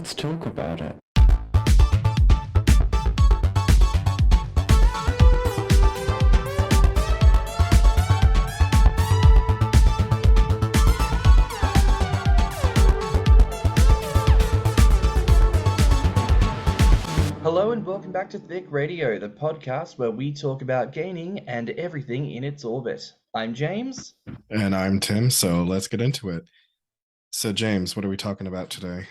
let's talk about it. Hello and welcome back to Thicc Radio, the podcast where we talk about gaining and everything in its orbit. I'm James. And I'm Tim, so let's get into it. So James, what are we talking about today?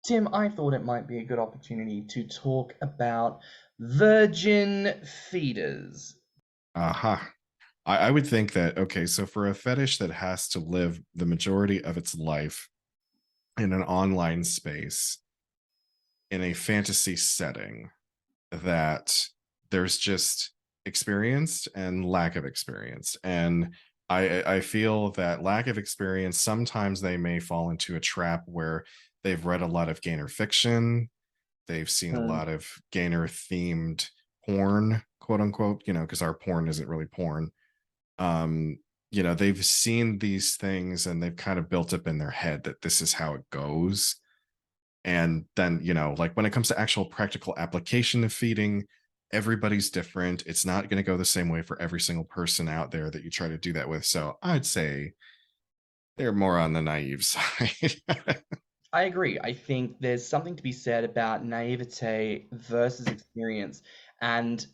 Tim, I thought it might be a good opportunity to talk about virgin feeders. Aha. I would think that, okay, so for a fetish that has to live the majority of its life in an online space, in a fantasy setting, that there's just experienced and lack of experience. And I feel that lack of experience, sometimes they may fall into a trap where they've read a lot of gainer fiction, they've seen a lot of gainer themed porn, quote unquote, because our porn isn't really porn. They've seen these things and they've kind of built up in their head that this is how it goes. And then, like when it comes to actual practical application of feeding, everybody's different. It's not going to go the same way for every single person out there that you try to do that with. So I'd say they're more on the naive side. I agree. I think there's something to be said about naivete versus experience and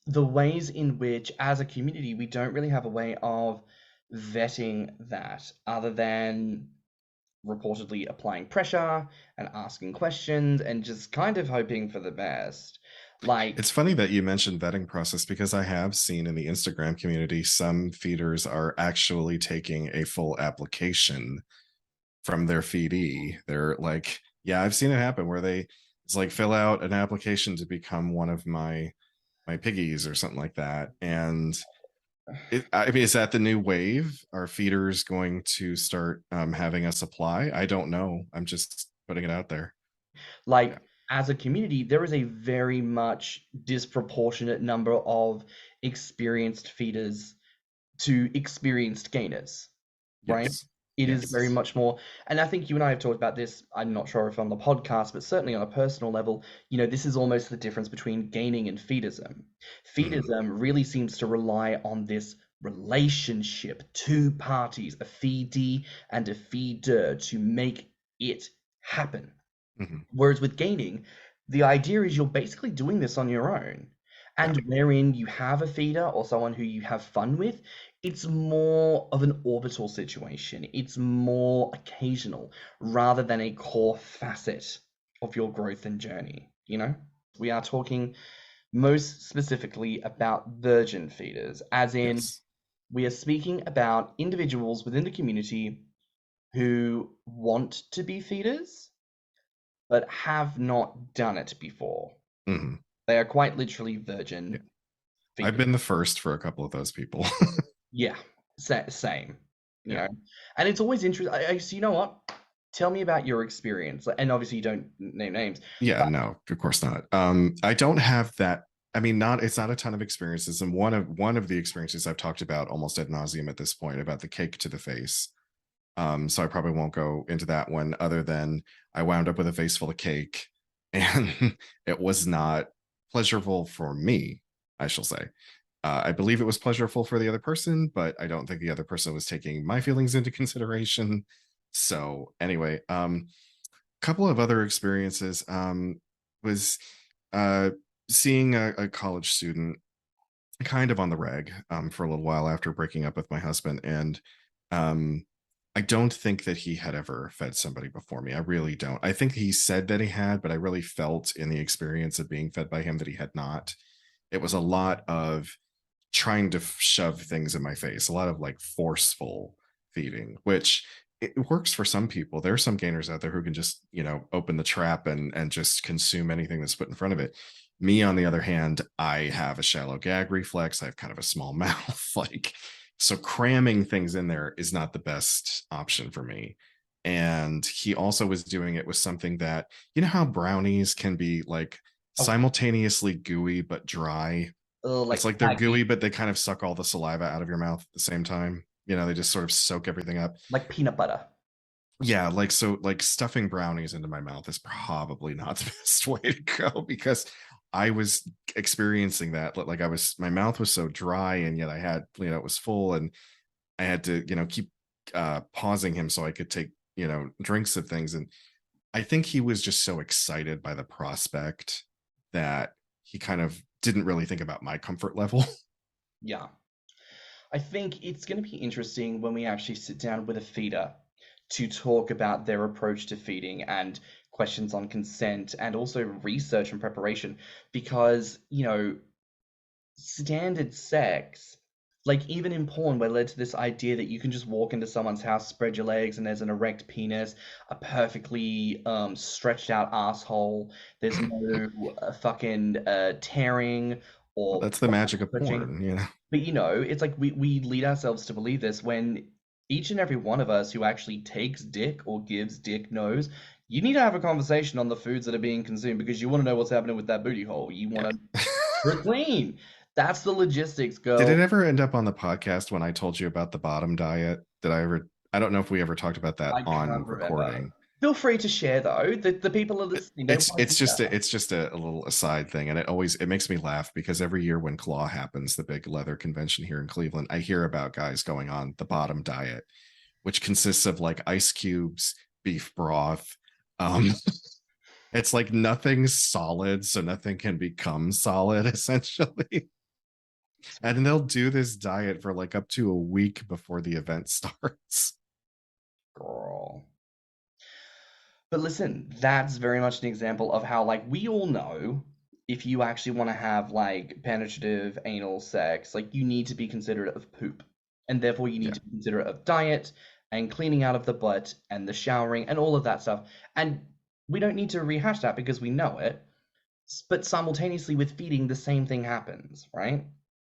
the ways in which, as a community, we don't really have a way of vetting that other than reportedly applying pressure and asking questions and just kind of hoping for the best. Like, it's funny that you mentioned vetting process, because I have seen in the Instagram community some feeders are actually taking a full application from their feedee. They're like, yeah, I've seen it happen where it's like fill out an application to become one of my piggies or something like that. And is that the new wave? Are feeders going to start having us apply? I don't know. I'm just putting it out there. Like, as a community, there is a very much disproportionate number of experienced feeders to experienced gainers, right? Yes. It is very much more, and I think you and I have talked about this, I'm not sure if on the podcast, but certainly on a personal level, this is almost the difference between gaining and feedism. Feedism really seems to rely on this relationship, two parties, a feedee and a feeder, to make it happen. Whereas with gaining, the idea is you're basically doing this on your own. And wherein you have a feeder or someone who you have fun with, it's more of an orbital situation. It's more occasional rather than a core facet of your growth and journey, We are talking most specifically about virgin feeders, as in we are speaking about individuals within the community who want to be feeders, but have not done it before. They are quite literally virgin. Yeah. I've been the first for a couple of those people. Yeah, same. You know, and it's always interesting. So you know what? Tell me about your experience. And obviously, you don't name names. Yeah, no, of course not. I don't have that. I mean, it's not a ton of experiences. And one of the experiences I've talked about almost ad nauseum at this point, about the cake to the face. So I probably won't go into that one, other than I wound up with a face full of cake, and it was not pleasurable for me, I shall say. I believe it was pleasurable for the other person, but I don't think the other person was taking my feelings into consideration. So anyway, couple of other experiences was seeing a college student kind of on the reg for a little while after breaking up with my husband. And I don't think that he had ever fed somebody before me. I really don't. I think he said that he had, but I really felt in the experience of being fed by him that he had not. It was a lot of trying to shove things in my face, a lot of like forceful feeding, which it works for some people. There are some gainers out there who can just, open the trap and just consume anything that's put in front of it. Me, on the other hand, I have a shallow gag reflex. I have kind of a small mouth. So cramming things in there is not the best option for me. And he also was doing it with something that, how brownies can be like simultaneously gooey but dry. It's like they're gooey, but they kind of suck all the saliva out of your mouth at the same time. They just sort of soak everything up. Like peanut butter. Yeah, like so like stuffing brownies into my mouth is probably not the best way to go because I was experiencing that. Like I was my mouth was so dry and yet I had, it was full and I had to, keep pausing him so I could take, drinks of things. And I think he was just so excited by the prospect that he kind of didn't really think about my comfort level. Yeah. I think it's going to be interesting when we actually sit down with a feeder to talk about their approach to feeding and questions on consent and also research and preparation because, standard sex, like even in porn, we're led to this idea that you can just walk into someone's house, spread your legs, and there's an erect penis, a perfectly stretched out asshole. There's no fucking tearing Well, or that's the magic of stretching. porn. But it's like we lead ourselves to believe this when each and every one of us who actually takes dick or gives dick knows you need to have a conversation on the foods that are being consumed because you want to know what's happening with that booty hole. You want to Yeah. keep it clean. That's the logistics, Did it girl. ever end up on the podcast when I told you about the bottom diet? I don't know if we ever talked about that I on can't remember. recording. Feel free to share though. The people are listening. They It's want to it's hear. just a little aside thing, and it makes me laugh because every year when Claw happens, the big leather convention here in Cleveland, I hear about guys going on the bottom diet, which consists of like ice cubes, beef broth. Um, it's like nothing's solid, so nothing can become solid essentially. And they'll do this diet for like up to a week before the event starts. Girl. But listen, that's very much an example of how, like, we all know if you actually want to have, like, penetrative anal sex, like, you need to be considerate of poop. And therefore, you need Yeah. to be considerate of diet and cleaning out of the butt and the showering and all of that stuff. And we don't need to rehash that because we know it. But simultaneously with feeding, the same thing happens, right?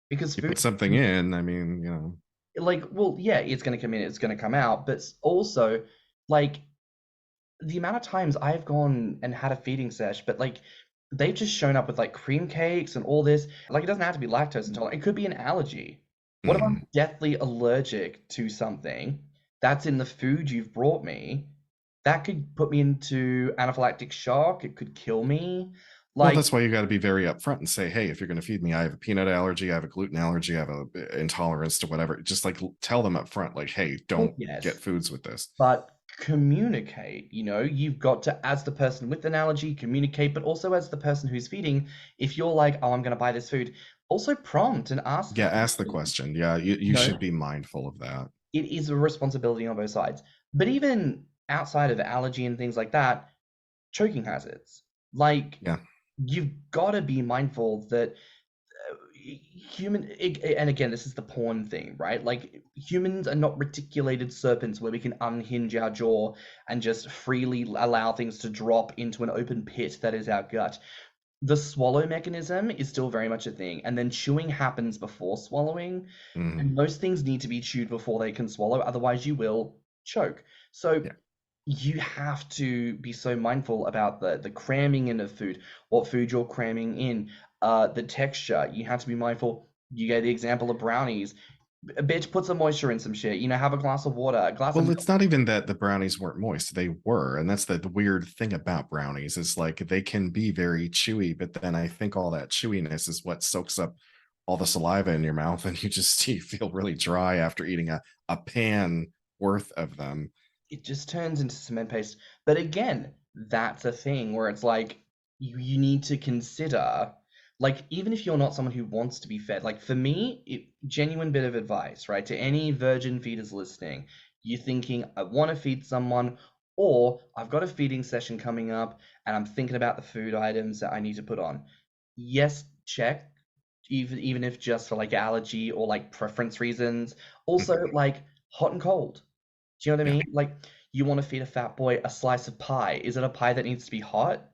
Because You food, put something in, I mean, like, well, yeah, it's going to come in, it's going to come out. But also, like, the amount of times I've gone and had a feeding sesh, but like they've just shown up with like cream cakes and all this. Like it doesn't have to be lactose intolerant. It could be an allergy. What if I'm mm. deathly allergic to something that's in the food you've brought me? That could put me into anaphylactic shock. It could kill me. Well, Like, that's why you got to be very upfront and say, hey, if you're going to feed me, I have a peanut allergy, I have a gluten allergy, I have a intolerance to whatever. Just like tell them up front, like, hey, well, don't get yes, foods with this. but communicate. You've got to, as the person with an allergy, communicate, but also as the person who's feeding, if you're like, oh, I'm going to buy this food, also prompt and ask the Yeah, ask the question. question. Yeah, you You know, should be mindful of that. it is a responsibility on both sides. But even outside of allergy and things like that, choking hazards. Like, Yeah. you've got to be mindful that and again, this is the porn thing, right? Like humans are not reticulated serpents where we can unhinge our jaw and just freely allow things to drop into an open pit that is our gut. The swallow mechanism is still very much a thing, and then chewing happens before swallowing, Mm, and most things need to be chewed before they can swallow, otherwise you will choke. So yeah. you have to be so mindful about the cramming in of food, what food you're cramming in, the texture. You have to be mindful. You gave the example of brownies. A bitch, put some moisture in some shit. Have a glass of water, a glass of Well, milk. it's not even that the brownies weren't moist. They were. And that's the weird thing about brownies is like they can be very chewy, but then I think all that chewiness is what soaks up all the saliva in your mouth and you feel really dry after eating a pan worth of them. It just turns into cement paste. But again, that's a thing where it's like you need to consider, like, even if you're not someone who wants to be fed, like for me, genuine bit of advice, right? To any virgin feeders listening, you're thinking, I want to feed someone, or I've got a feeding session coming up and I'm thinking about the food items that I need to put on. Yes, check, even if just for like allergy or like preference reasons. Also, Mhm. like hot and cold. Do you know what I Yeah. mean? Like, you want to feed a fat boy a slice of pie. Is it a pie that needs to be hot?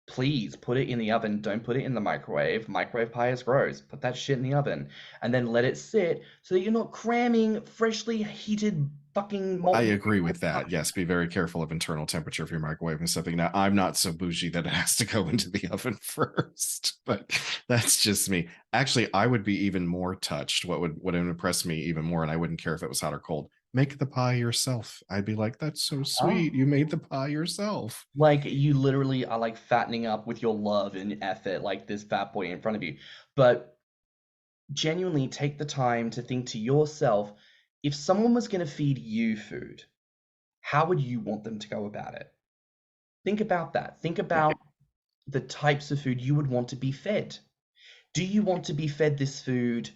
Please put it in the oven. Don't put it in the microwave. Microwave pie is gross. Put that shit in the oven and then let it sit so that you're not cramming freshly heated fucking I molten. agree with that. Yes, be very careful of internal temperature for your microwave and something. Now, I'm not so bougie that it has to go into the oven first, but that's just me. Actually, I would be even more touched. What would impress me even more, and I wouldn't care if it was hot or cold. make the pie yourself. I'd be like, that's so sweet. Oh, You made the pie yourself. like you literally are like fattening up with your love and effort, like this fat boy in front of you. But genuinely take the time to think to yourself, if someone was going to feed you food, how would you want them to go about it? Think about that. Think Yeah. about the types of food you would want to be fed. Do you want to be fed this food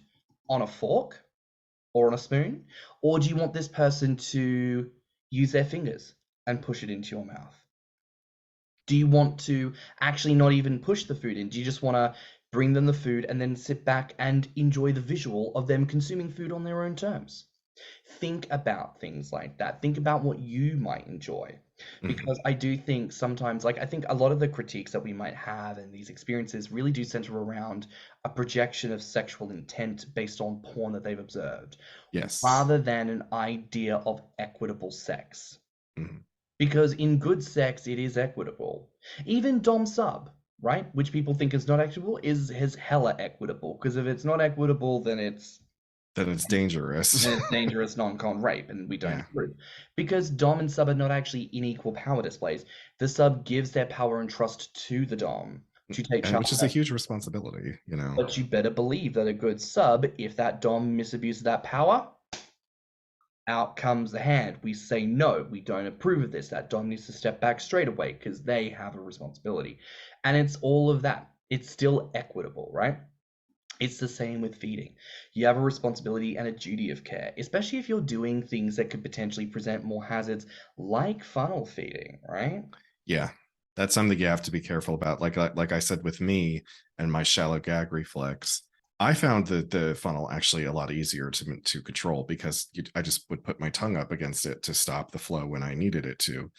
on a fork or on a spoon? Or do you want this person to use their fingers and push it into your mouth? Do you want to actually not even push the food in? Do you just want to bring them the food and then sit back and enjoy the visual of them consuming food on their own terms? Think about things like that. Think about what you might enjoy. Mhm. Because I do think sometimes, like, I think a lot of the critiques that we might have and these experiences really do center around a projection of sexual intent based on porn that they've observed, Yes. rather than an idea of equitable sex. Mhm. Because in good sex, it is equitable. Even Dom Sub, right, which people think is not equitable, is hella equitable. Because if it's not equitable, Then it's dangerous. then it's dangerous non-con rape, and we don't Yeah. approve. Because Dom and Sub are not actually in equal power displays. The Sub gives their power and trust to the Dom to take And charge. which is a huge responsibility, you know. But you better believe that a good Sub, if that Dom misabuses that power, out comes the hand. We say no, we don't approve of this. That Dom needs to step back straight away because they have a responsibility. And it's all of that. It's still equitable, right? It's the same with feeding. You have a responsibility and a duty of care, especially if you're doing things that could potentially present more hazards, like funnel feeding, right? Yeah. That's something you have to be careful about. Like I said with me and my shallow gag reflex, I found the funnel actually a lot easier to control because I just would put my tongue up against it to stop the flow when I needed it to.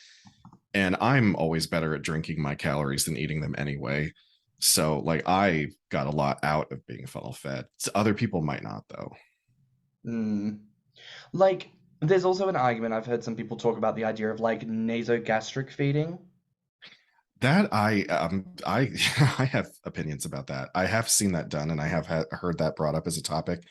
And I'm always better at drinking my calories than eating them anyway. So like I got a lot out of being funnel fed. Other people might not though. Mm. Like, there's also an argument. I've heard some people talk about the idea of like nasogastric feeding. That I I have opinions about that. I have seen that done and I have heard that brought up as a topic.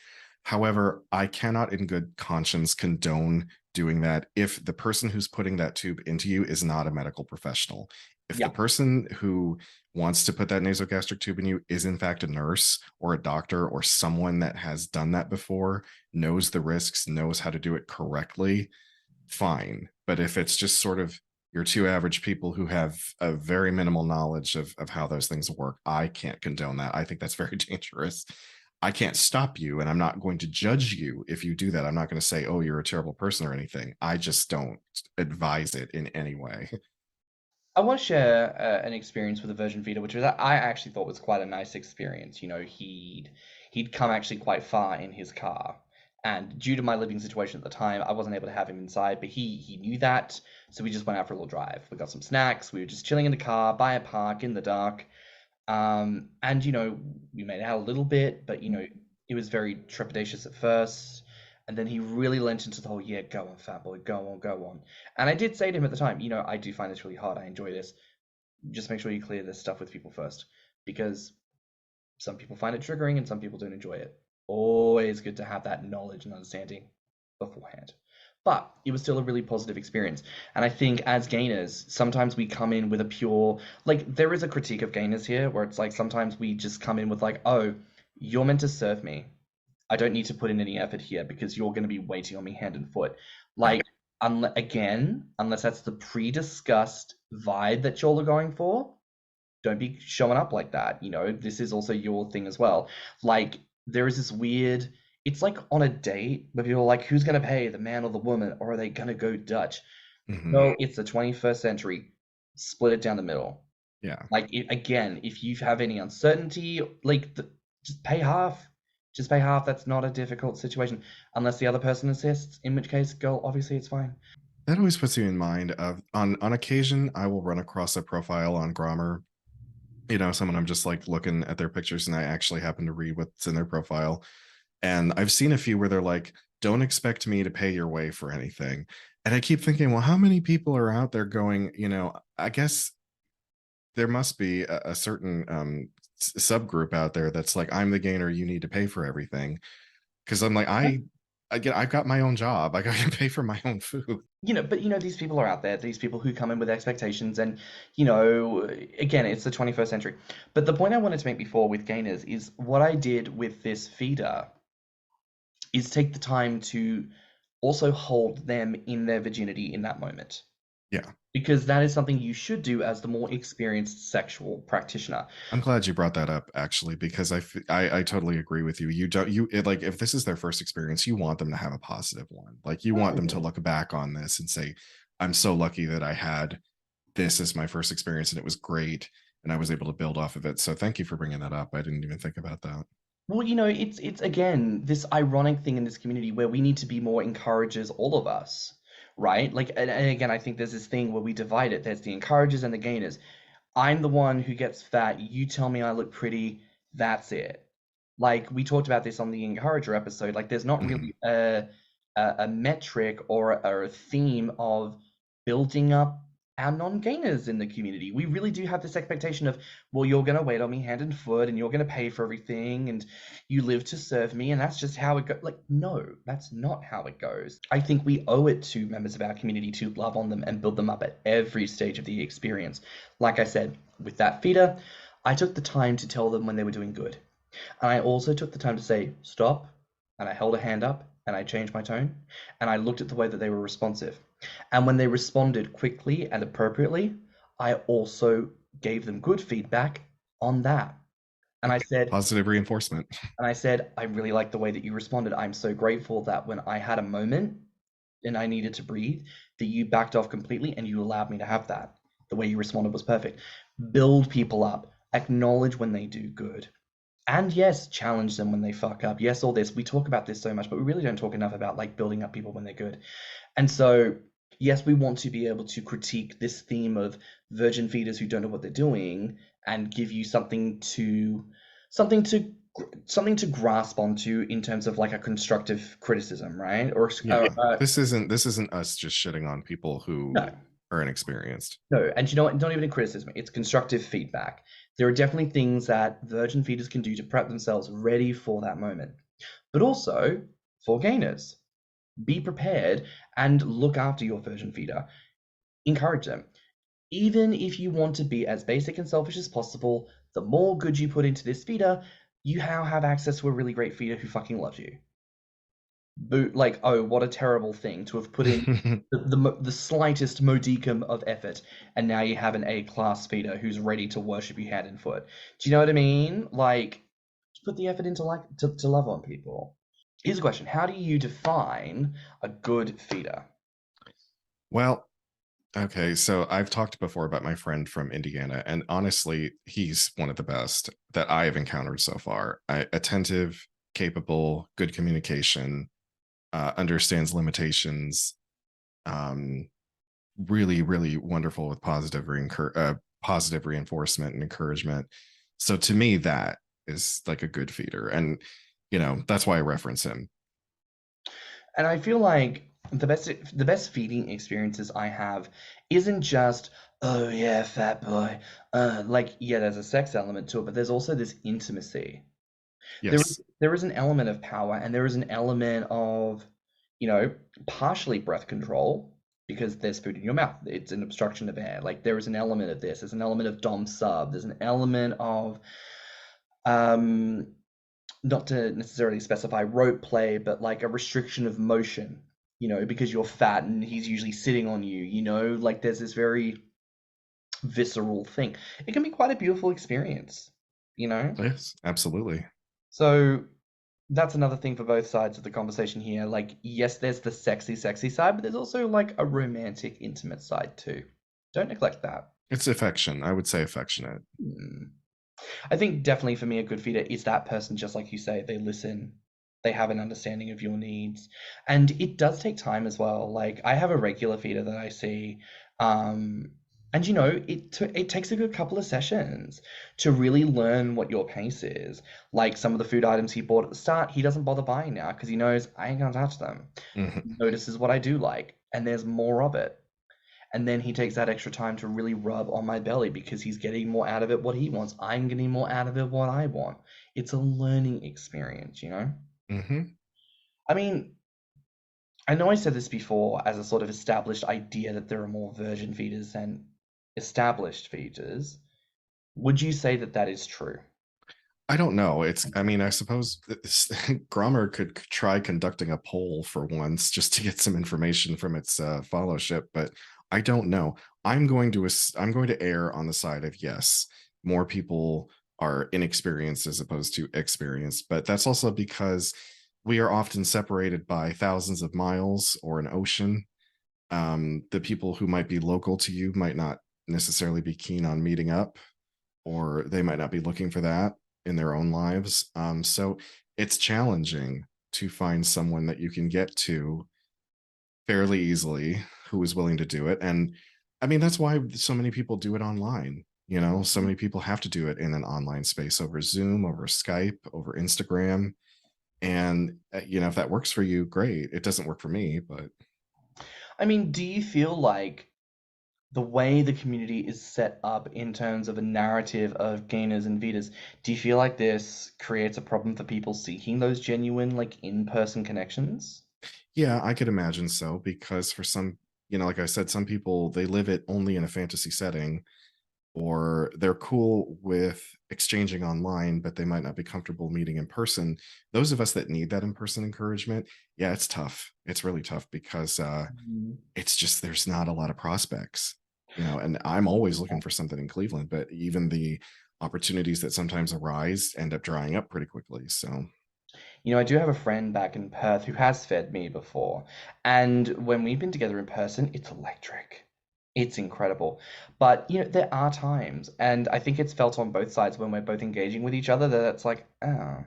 However, I cannot in good conscience condone doing that if the person who's putting that tube into you is not a medical professional. If the Yeah. person who wants to put that nasogastric tube in you is in fact a nurse or a doctor or someone that has done that before, knows the risks, knows how to do it correctly, fine. But if it's just sort of your two average people who have a very minimal knowledge of how those things work, I can't condone that. I think that's very dangerous. I can't stop you, and I'm not going to judge you if you do that. I'm not going to say, oh, you're a terrible person or anything. I just don't advise it in any way. I want to share an experience with a version feeder, which was I actually thought was quite a nice experience. You know, he'd come actually quite far in his car, and due to my living situation at the time, I wasn't able to have him inside. But he knew that, so we just went out for a little drive. We got some snacks. We were just chilling in the car by a park in the dark, and you know, we made out a little bit, but you know, it was very trepidatious at first. And then he really lent into the whole, yeah, go on, fat boy, go on, go on. And I did say to him at the time, you know, I do find this really hard. I enjoy this. Just make sure you clear this stuff with people first, because some people find it triggering and some people don't enjoy it. Always good to have that knowledge and understanding beforehand. But it was still a really positive experience. And I think as gainers, sometimes we come in with a pure, like, there is a critique of gainers here where it's like sometimes we just come in with, like, oh, you're meant to serve me. I don't need to put in any effort here because you're going to be waiting on me hand and foot. Yeah. Like, again, unless that's the pre-discussed vibe that y'all are going for, don't be showing up like that. You know, this is also your thing as well. Like, there is this weird, it's like on a date where people are like, who's going to pay, the man or the woman, or are they going to go Dutch? Hmm. No, it's the 21st century. Split it down the middle. Yeah. Like, again, if you have any uncertainty, like, just pay half. Just pay half. That's not a difficult situation, unless the other person insists. In which case, girl, obviously it's fine. That always puts you in mind of on occasion I will run across a profile on Grommr, you know, someone I'm just like looking at their pictures and I actually happen to read what's in their profile. And I've seen a few where they're like, don't expect me to pay your way for anything. And I keep thinking, well, how many people are out there going, you know, I guess there must be a certain subgroup out there that's like, I'm the gainer, you need to pay for everything. Because I'm like, Yeah. again, I've got my own job. I got to pay for my own food. But these people are out there, these people who come in with expectations, and again, it's the 21st century. But the point I wanted to make before with gainers is what I did with this feeder is take the time to also hold them in their virginity in that moment. Yeah. Because that is something you should do as the more experienced sexual practitioner. I'm glad you brought that up, actually, because I totally agree with you. You don't like, if this is their first experience, you want them to have a positive one. Like, you want them to look back on this and say, I'm so lucky that I had this as my first experience and it was great and I was able to build off of it. So thank you for bringing that up. I didn't even think about that. Well, it's again this ironic thing in this community where we need to be more encouragers, all of us, right? Like, and again, I think there's this thing where we divide it. There's the encouragers and the gainers. I'm the one who gets fat. You tell me I look pretty. That's it. Like we talked about this on the encourager episode. Like, there's not really a metric or a theme of building up our non-gainers in the community. We really do have this expectation of, well, you're going to wait on me hand and foot and you're going to pay for everything and you live to serve me and that's just how it goes. Like, no, that's not how it goes. I think we owe it to members of our community to love on them and build them up at every stage of the experience. Like I said, with that feeder, I took the time to tell them when they were doing good. And I also took the time to say, stop, and I held a hand up and I changed my tone and I looked at the way that they were responsive. And when they responded quickly and appropriately, I also gave them good feedback on that. And I said, positive reinforcement. And I said, I really like the way that you responded. I'm so grateful that when I had a moment and I needed to breathe, that you backed off completely and you allowed me to have that. The way you responded was perfect. Build people up, acknowledge when they do good. And yes, challenge them when they fuck up. Yes, all this. We talk about this so much, but we really don't talk enough about like building up people when they're good. And so, yes, we want to be able to critique this theme of virgin feeders who don't know what they're doing and give you something to grasp onto in terms of like a constructive criticism, right? Or this isn't us just shitting on people who no. are inexperienced. No, and you know what? Not even a criticism. It's constructive feedback. There are definitely things that virgin feeders can do to prep themselves ready for that moment. But also for gainers, be prepared and look after your virgin feeder. Encourage them. Even if you want to be as basic and selfish as possible, the more good you put into this feeder, you now have access to a really great feeder who fucking loves you. Like, oh, what a terrible thing to have put in the slightest modicum of effort, and now you have an A-class feeder who's ready to worship you hand and foot. Do you know what I mean? Like, put the effort into to love on people. Here's a question: how do you define a good feeder? Well, okay, so I've talked before about my friend from Indiana, and honestly, he's one of the best that I have encountered so far. Attentive, capable, good communication, understands limitations, really, really wonderful with positive reinforcement and encouragement. So to me, that is like a good feeder, and that's why I reference him. And I feel like the best feeding experiences I have isn't just, oh yeah, fat boy. Like, yeah, there's a sex element to it, but there's also this intimacy. Yes. There is an element of power and there is an element of, partially breath control because there's food in your mouth. It's an obstruction of air. Like, there is an element of this. There's an element of dom sub. There's an element of, not to necessarily specify rope play, but like a restriction of motion, because you're fat and he's usually sitting on you, like there's this very visceral thing. It can be quite a beautiful experience, Yes, absolutely. So that's another thing for both sides of the conversation here. Like, yes, there's the sexy side, but there's also like a romantic, intimate side too. Don't neglect that. It's affection. I would say affectionate. I think definitely for me, a good feeder is that person, just like you say, they listen, they have an understanding of your needs. And it does take time as well. Like, I have a regular feeder that I see, and it takes a good couple of sessions to really learn what your pace is. Like, some of the food items he bought at the start, he doesn't bother buying now because he knows I ain't gonna touch them. Mm-hmm. He notices what I do like, and there's more of it. And then he takes that extra time to really rub on my belly because he's getting more out of it what he wants. I'm getting more out of it what I want. It's a learning experience, Mm-hmm. I mean, I know I said this before as a sort of established idea that there are more virgin feeders than established feeders. Would you say that that is true? I don't know. I mean, I suppose Grommr could try conducting a poll for once just to get some information from its followership, but I don't know. I'm going to err on the side of yes, more people are inexperienced as opposed to experienced, but that's also because we are often separated by thousands of miles or an ocean. The people who might be local to you might not necessarily be keen on meeting up, or they might not be looking for that in their own lives. So it's challenging to find someone that you can get to fairly easily who is willing to do it. And I mean, that's why so many people do it online. You know, so many people have to do it in an online space over Zoom, over Skype, over Instagram. And, you know, if that works for you, great. It doesn't work for me, but I mean, do you feel like the way the community is set up in terms of a narrative of gainers and feeders, do you feel like this creates a problem for people seeking those genuine, like, in-person connections? yeah, I could imagine so because for some, you know, like I said, some people they live it only in a fantasy setting or they're cool with exchanging online, but they might not be comfortable meeting in person. Those of us that need that in-person encouragement, yeah, it's tough. It's really tough because Mhm. it's just there's not a lot of prospects, you know, and I'm always looking for something in Cleveland, but even the opportunities that sometimes arise end up drying up pretty quickly. So You know, I do have a friend back in Perth who has fed me before, and when we've been together in person, it's electric. It's incredible. But, you know, there are times, and I think it's felt on both sides when we're both engaging with each other that it's like, oh,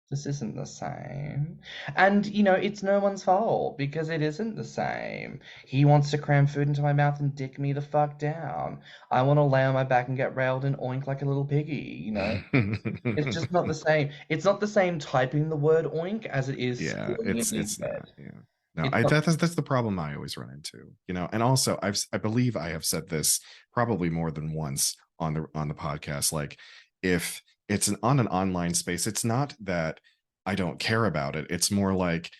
this isn't the same. And, you know, it's no one's fault because it isn't the same. He wants to cram food into my mouth and dick me the fuck down. I want to lay on my back and get railed and oink like a little piggy, you know? It's just not the same. It's not the same typing the word oink as it is yeah, feeling it being it's fed. not. Yeah. No, It's not. that's the problem I always run into, you know. And also, I believe I have said this probably more than once on the podcast. Like, if it's on an online space, it's not that I don't care about it. It's more like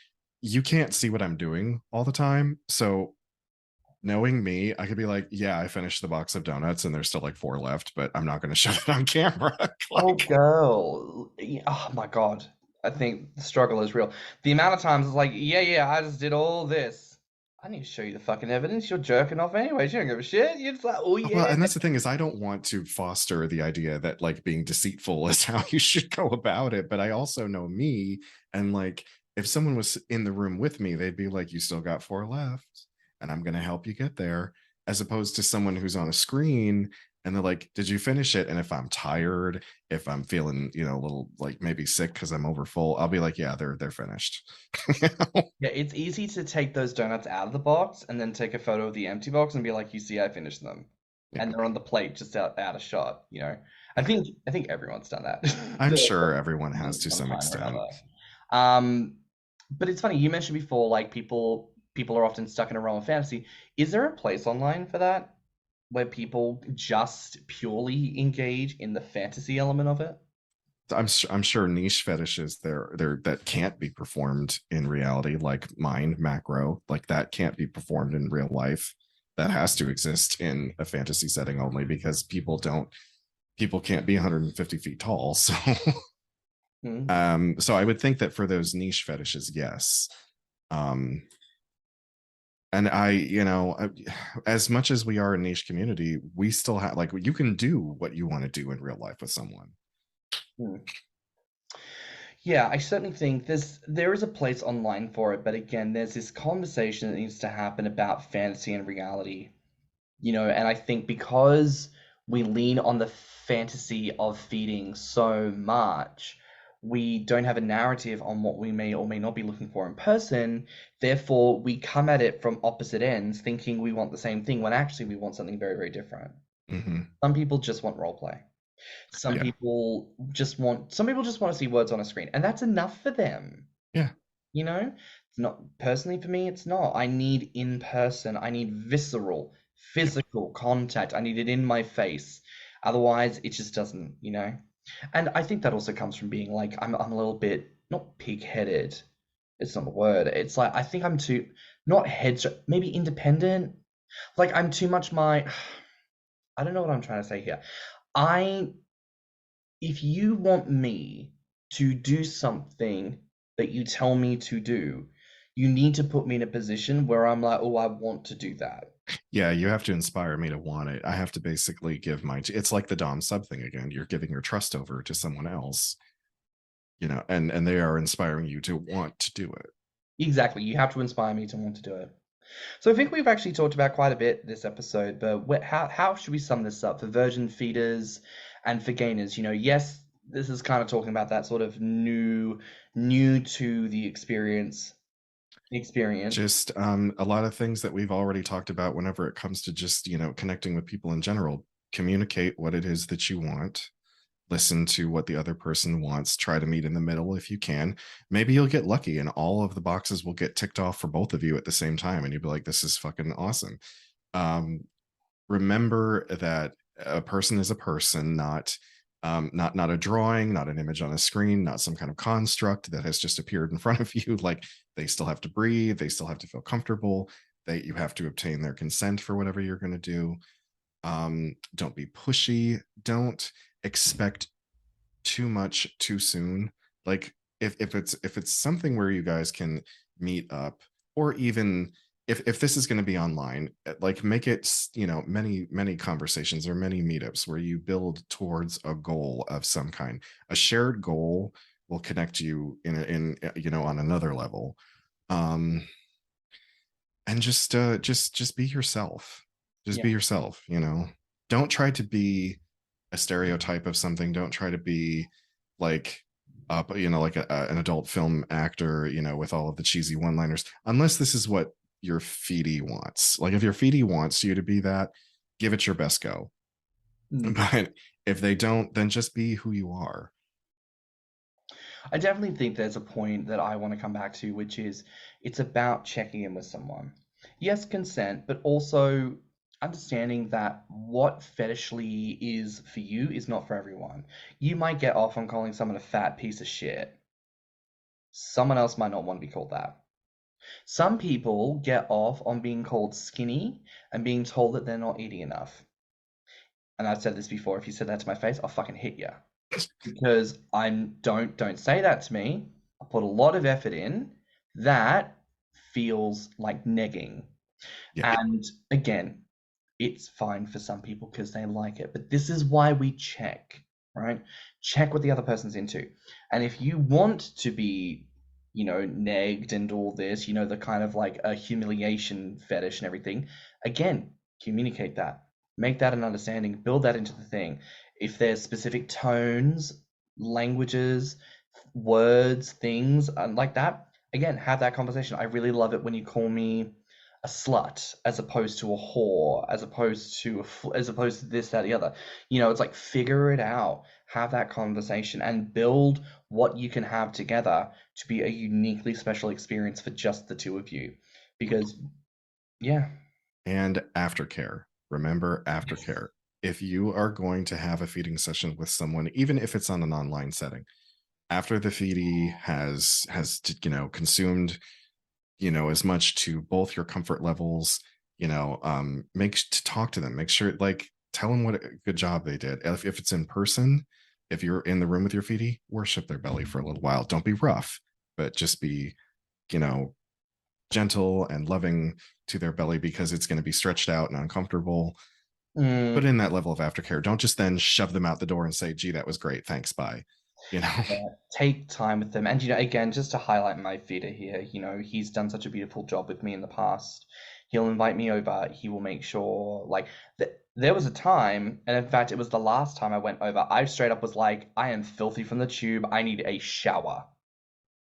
you can't see what I'm doing all the time. So knowing me, I could be like, yeah, I finished the box of donuts and there's still like four left, but I'm not going to show it on camera. Oh, Like, girl. Oh my God. I think the struggle is real. The amount of times it's like, yeah, yeah, I just did all this. I need to show you the fucking evidence. You're jerking off anyway. You don't give a shit. You're just like, oh well, yeah. and that's the thing is I don't want to foster the idea that like being deceitful is how you should go about it, but I also know me and like if someone was in the room with me, they'd be like, you still got four left and I'm going to help you get there, as opposed to someone who's on a screen and they're like, did you finish it? And if I'm tired, if I'm feeling, you know, a little like maybe sick because I'm over full, I'll be like, yeah, they're finished. You know? Yeah, it's easy to take those donuts out of the box and then take a photo of the empty box and be like, you see, I finished them. And Yeah, they're on the plate just out of shot, you know. I yeah. think I think everyone's done that I'm sure everyone has to some sometime or extent. another. Um, but it's funny, you mentioned before, like people are often stuck in a realm of fantasy. Is there a place online for that where people just purely engage in the fantasy element of it? I'm sure niche fetishes there that can't be performed in reality, like mind macro, like that can't be performed in real life. That has to exist in a fantasy setting only because people can't be 150 feet tall. So Hmm. so I would think that for those niche fetishes, yes. Um and you know, as much as we are a niche community, we still have like you can do what you want to do in real life with someone. Hmm. Yeah, I certainly think there is a place online for it, but again, there's this conversation that needs to happen about fantasy and reality, you know, and I think because we lean on the fantasy of feeding so much, we don't have a narrative on what we may or may not be looking for in person. Therefore, we come at it from opposite ends, thinking we want the same thing when actually we want something very, very different. Hmm. Some people just want role play. Yeah, Some people just want to see words on a screen, and that's enough for them. yeah, You know, it's not personally for me, it's not. I need in person, I need visceral, yeah. physical contact. I need it in my face. Otherwise, it just doesn't, you know. And I think that also comes from being like I'm a little bit not pig-headed. it's not the word. It's like I think I'm too not headstrong, maybe independent. Like I'm too much my I don't know what I'm trying to say here. I if you want me to do something that you tell me to do, you need to put me in a position where I'm like, oh, I want to do that. Yeah, you have to inspire me to want it. I have to basically give my, it's like the Dom sub thing again. You're giving your trust over to someone else, and they are inspiring you to want to do it. Exactly. You have to inspire me to want to do it. So I think we've actually talked about quite a bit this episode, but how should we sum this up for virgin feeders and for gainers? Yes, this is kind of talking about that sort of new to the experience. Just a lot of things that we've already talked about whenever it comes to just, connecting with people in general. Communicate what it is that you want. Listen to what the other person wants. Try to meet in the middle if you can. Maybe you'll get lucky and all of the boxes will get ticked off for both of you at the same time. And you'll be like, this is fucking awesome. Um, Remember that a person is a person, not a drawing, not an image on a screen, not some kind of construct that has just appeared in front of you. Like they still have to breathe, they still have to feel comfortable. You have to obtain their consent for whatever you're going to do. Don't be pushy. Don't expect too much too soon. Like if it's something where you guys can meet up, or even if this is going to be online, like make it, many conversations or many meetups where you build towards a goal of some kind. A shared goal will connect you on another level. um and just be yourself. Just Yeah. be yourself. Don't try to be a stereotype of something. Don't try to be like like an adult film actor, with all of the cheesy one liners, unless this is what your feedy wants. Like if your feedy wants you to be that, give it your best go. Mm. But if they don't, then just be who you are. I definitely think there's a point that I want to come back to, which is it's about checking in with someone. Yes, consent, but also understanding that what fetishly is for you is not for everyone. You might get off on calling someone a fat piece of shit. Someone else might not want to be called that. Some people get off on being called skinny and being told that they're not eating enough. And I've said this before, if you said that to my face, I'll fucking hit you. Because I'm don't say that to me. I put a lot of effort in. That feels like negging. Yeah. And again, it's fine for some people because they like it. But this is why we check, right? Check what the other person's into. And if you want to be, negged and all this, the kind of like a humiliation fetish and everything, again, communicate that. Make that an understanding, build that into the thing. If there's specific tones, languages, words, things like that, again, have that conversation. I really love it when you call me a slut as opposed to a whore, as opposed to this, that, the other. It's like figure it out, have that conversation, and build what you can have together to be a uniquely special experience for just the two of you. Because, yeah. And aftercare. Remember aftercare. If you are going to have a feeding session with someone, even if it's on an online setting, after the feedie has consumed as much to both your comfort levels, make to talk to them, make sure, like, tell them what a good job they did. If it's in person, if you're in the room with your feedie, worship their belly for a little while. Don't be rough, but just be you know gentle and loving to their belly, because it's going to be stretched out and uncomfortable. Put Mm. in that level of aftercare. Don't just then shove them out the door and say, gee, that was great, thanks, bye. Yeah, take time with them. And, again, just to highlight my feeder here, he's done such a beautiful job with me in the past. He'll invite me over. He will make sure, like, there was a time, and in fact, it was the last time I went over, I straight up was like, I am filthy from the tube. I need a shower.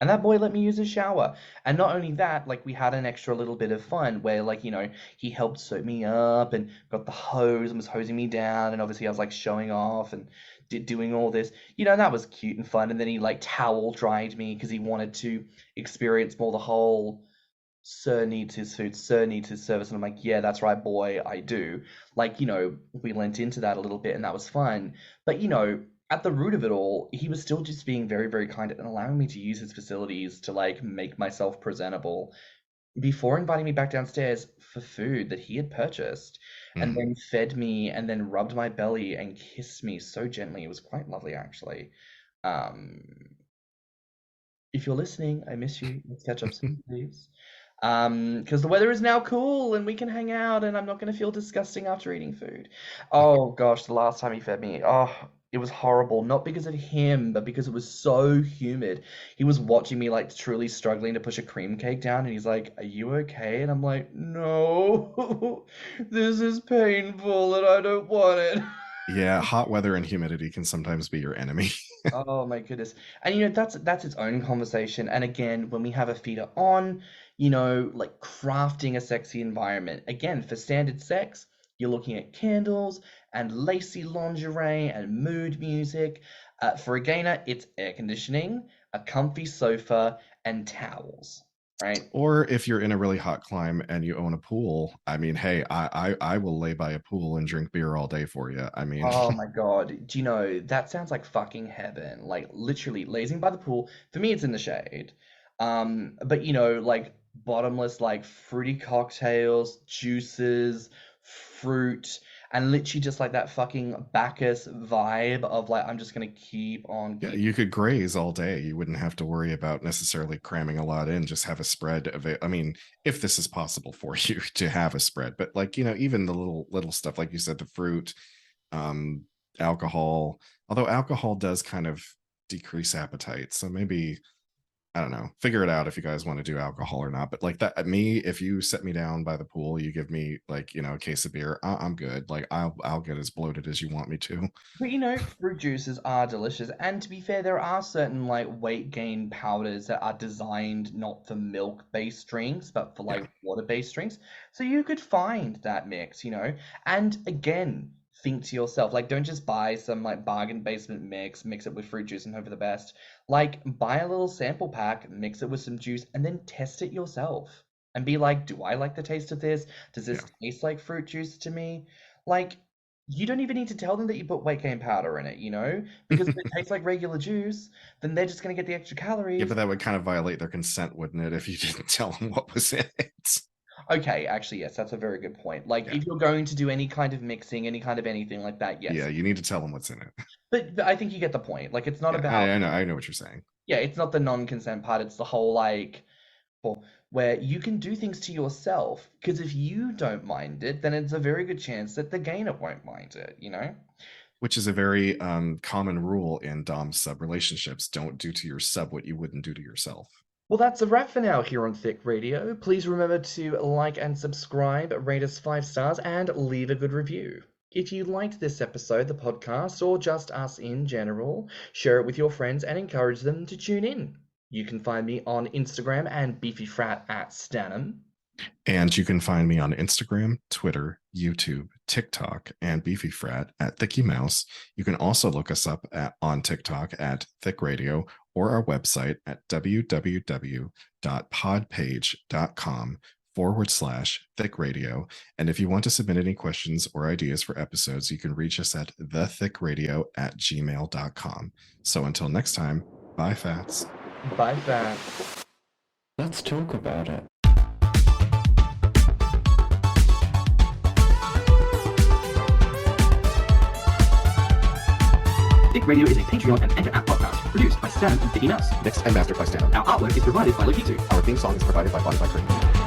And that boy let me use his shower. And not only that, like we had an extra little bit of fun where, like, he helped soap me up and got the hose and was hosing me down. And obviously I was like showing off and doing all this. That was cute and fun. And then he like towel dried me because he wanted to experience more the whole sir needs his food, sir needs his service. And I'm like, yeah, that's right, boy, I do. Like, we lent into that a little bit and that was fun. But, at the root of it all, he was still just being very, very kind and allowing me to use his facilities to like make myself presentable before inviting me back downstairs for food that he had purchased and then fed me and then rubbed my belly and kissed me so gently. It was quite lovely, actually. Um, if you're listening, I miss you. Let's catch up soon, please. Because the weather is now cool and we can hang out and I'm not going to feel disgusting after eating food. Oh gosh, the last time he fed me, oh, it was horrible. Not because of him, but because it was so humid. He was watching me like truly struggling to push a cream cake down and he's like, "Are you okay?" And I'm like, "No, this is painful and I don't want it." Yeah, hot weather and humidity can sometimes be your enemy. Oh my goodness. And you know, that's its own conversation. And again, when we have a feeder on, you know, like crafting a sexy environment. Again, for standard sex, you're looking at candles and lacy lingerie and mood music. For a gainer, it's air conditioning, a comfy sofa, and towels, right? Or if you're in a really hot climb and you own a pool, I mean, hey, I will lay by a pool and drink beer all day for you. I mean, Oh my God. Do you know, that sounds like fucking heaven. Like literally lazing by the pool. For me, it's in the shade. But you know, like bottomless, like fruity cocktails, juices, fruit, and literally just like that fucking Bacchus vibe of like, I'm just gonna keep on yeah, keep. you could graze all day. You wouldn't have to worry about necessarily cramming a lot in. Just have a spread of it. I mean, if this is possible for you to have a spread, but like, you know, even the little stuff, like you said, the fruit, um, alcohol, although alcohol does kind of decrease appetite. So maybe, I don't know, figure it out if you guys want to do alcohol or not. But like that, me, if you set me down by the pool, you give me like, you know, a case of beer, I'm good. Like I'll get as bloated as you want me to. But you know, fruit juices are delicious. And to be fair, there are certain like weight gain powders that are designed not for milk-based drinks, but for Yeah. like water-based drinks. So you could find that mix, you know. And again, think to yourself, like don't just buy some like bargain basement mix it with fruit juice and hope for the best. Like buy a little sample pack, mix it with some juice, and then test it yourself. And be like, do I like the taste of this? Does this Yeah. taste like fruit juice to me? Like you don't even need to tell them that you put weight gain powder in it, you know? Because if it tastes like regular juice, then they're just going to get the extra Yeah, calories. but that would kind of violate their consent, wouldn't it, if you didn't tell them what was in it? Okay, actually, yes, that's a very good point. Like, Yeah. if you're going to do any kind of mixing, any kind of anything like that, yes. Yeah, you need to tell them what's in it. But I think you get the point. Like, it's not Yeah, about, I know what you're saying. yeah, it's not the non-consent part. It's the whole, like, where you can do things to yourself. Because if you don't mind it, then it's a very good chance that the gainer won't mind it, you know? Which is a very common rule in dom sub relationships. Don't do to your sub what you wouldn't do to yourself. Well, that's a wrap for now here on Thicc Radio. Please remember to like and subscribe, rate us 5 stars, and leave a good review. If you liked this episode, the podcast, or just us in general, share it with your friends and encourage them to tune in. You can find me on Instagram and beefyfrat at stannnum. And you can find me on Instagram, Twitter, YouTube, TikTok, and BeefyFrat at Thicky Mouse. You can also look us up on TikTok at Thicc Radio or our website at www.podpage.com/Thicc Radio. And if you want to submit any questions or ideas for episodes, you can reach us at thethiccradio@gmail.com. So until next time, bye, Fats. Bye, Fat. Let's talk about it. Thicc Radio is a Patreon and Enter app podcast produced by Stan and Thicky Mouse. Mixed and mastered by Stan. Our artwork is provided by Lokitu. Our theme song is provided by Spotify.